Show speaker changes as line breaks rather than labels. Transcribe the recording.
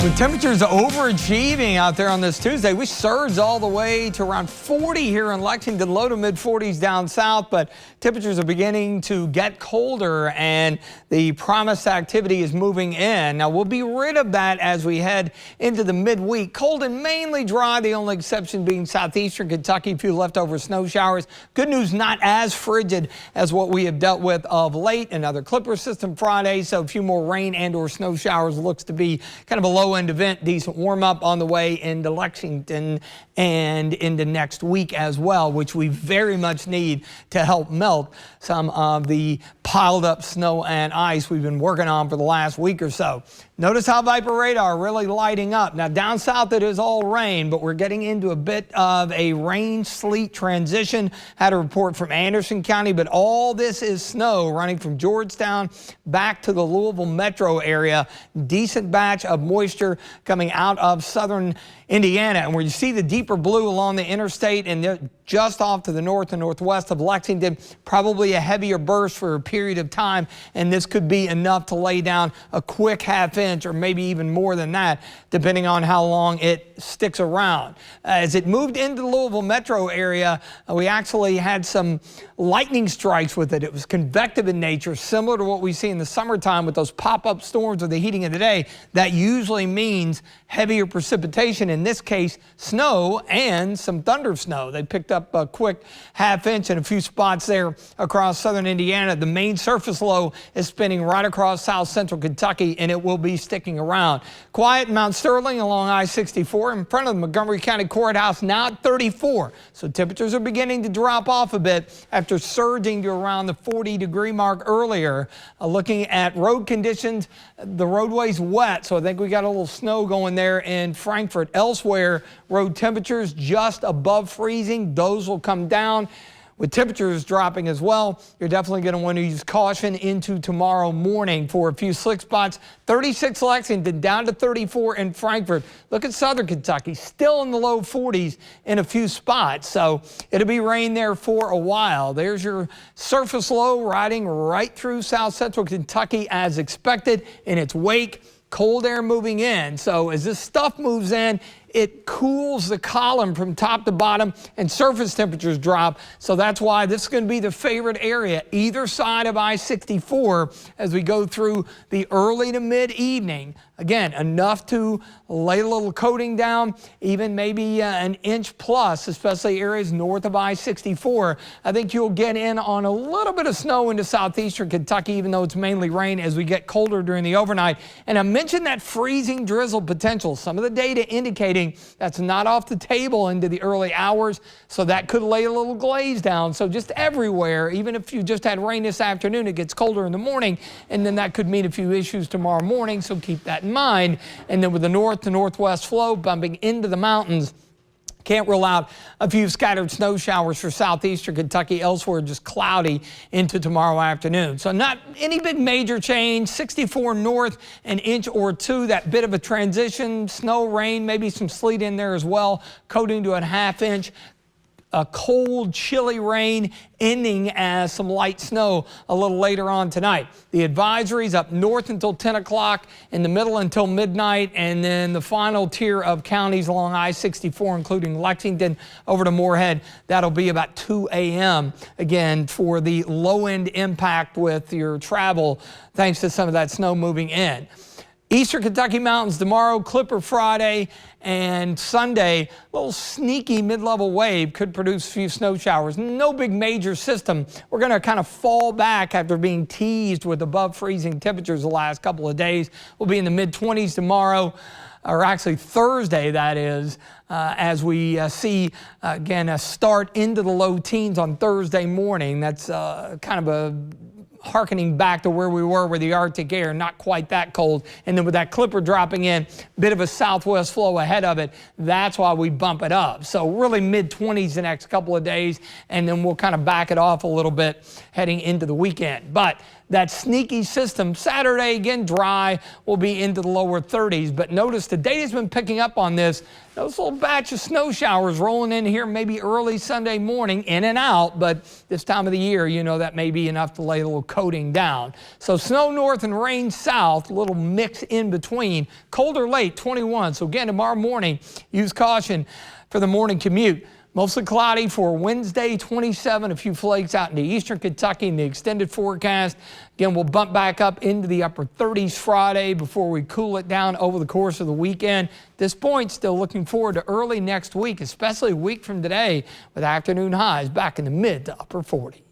With temperatures overachieving out there on this Tuesday, we surged all the way to around 40 here in Lexington, low to mid 40s down south, but temperatures are beginning to get colder and the promised activity is moving in. Now we'll be rid of that as we head into the midweek. Cold and mainly dry, the only exception being southeastern Kentucky, a few leftover snow showers. Good news, not as frigid as what we have dealt with of late. Another clipper system Friday, so a few more rain and or snow showers. Looks to be kind of a low end event, decent warm up on the way into Lexington and into next week as well, which we very much need to help melt some of the piled up snow and ice we've been working on for the last week or so. Notice how Viper radar really lighting up. Now down south it is all rain, but we're getting into a bit of a rain sleet transition. Had a report from Anderson County, but all this is snow running from Georgetown back to the Louisville metro area. Decent batch of moisture coming out of southern Indiana, and where you see the deeper blue along the interstate and just off to the north and northwest of Lexington, probably a heavier burst for a period of time, and this could be enough to lay down a quick half-inch or maybe even more than that, depending on how long it sticks around. As it moved into the Louisville metro area, we actually had some lightning strikes with it. It was convective in nature, similar to what we see in the summertime with those pop-up storms with the heating of the day. That usually means heavier precipitation, in this case snow and some thunder snow. They picked up a quick half-inch in a few spots there across southern Indiana. The main surface low is spinning right across south central Kentucky, and it will be sticking around. Quiet in Mount Sterling along I-64 in front of the Montgomery County Courthouse, now at 34. So temperatures are beginning to drop off a bit after surging to around the 40-degree mark earlier. Looking at road conditions, the roadway's wet, so I think we got a little snow going there in Frankfort. Elsewhere, road temperatures just above freezing. Those will come down. With temperatures dropping as well, you're definitely going to want to use caution into tomorrow morning for a few slick spots. 36 Lexington, down to 34 in Frankfort. Look at southern Kentucky, still in the low 40s in a few spots. So it'll be rain there for a while. There's your surface low riding right through south central Kentucky as expected. In its wake, cold air moving in. So as this stuff moves in, it cools the column from top to bottom and surface temperatures drop. So that's why this is going to be the favorite area either side of I-64 as we go through the early to mid evening. Again, enough to lay a little coating down, even maybe an inch plus, especially areas north of I-64. I think you'll get in on a little bit of snow into southeastern Kentucky, even though it's mainly rain as we get colder during the overnight. And I mentioned that freezing drizzle potential. Some of the data indicating that's not off the table into the early hours, so that could lay a little glaze down. So just everywhere, even if you just had rain this afternoon, it gets colder in the morning, and then that could mean a few issues tomorrow morning, so keep that in mind. And then with the north to northwest flow bumping into the mountains, can't rule out a few scattered snow showers for southeastern Kentucky. Elsewhere, just cloudy into tomorrow afternoon. So not any big major change. 64 north, an inch or two. That bit of a transition. Snow, rain, maybe some sleet in there as well. Coating to a half-inch. A cold, chilly rain ending as some light snow a little later on tonight. The advisories up north until 10 o'clock, in the middle until midnight, and then the final tier of counties along I-64, including Lexington over to Moorhead. That'll be about 2 a.m. again for the low-end impact with your travel, thanks to some of that snow moving in. Eastern Kentucky mountains tomorrow, Clipper Friday, and Sunday, a little sneaky mid-level wave could produce a few snow showers. No big major system. We're going to kind of fall back after being teased with above freezing temperatures the last couple of days. We'll be in the mid-20s tomorrow, or actually Thursday, that is, as we see, again, a start into the low teens on Thursday morning. That's kind of a harkening back to where we were with the Arctic air, not quite that cold. And then with that clipper dropping in, bit of a southwest flow ahead of it, that's why we bump it up. So really mid-20s the next couple of days, and then we'll kind of back it off a little bit heading into the weekend. But that sneaky system. Saturday, again, dry, will be into the lower 30s. But notice the data's been picking up on this. Those little batch of snow showers rolling in here maybe early Sunday morning, in and out. But this time of the year, you know, that may be enough to lay a little coating down. So snow north and rain south, a little mix in between. Colder late, 21. So again, tomorrow morning, use caution for the morning commute. Mostly cloudy for Wednesday, 27. A few flakes out into eastern Kentucky in the extended forecast. Again, we'll bump back up into the upper 30s Friday before we cool it down over the course of the weekend. At this point, still looking forward to early next week, especially a week from today, with afternoon highs back in the mid to upper 40s.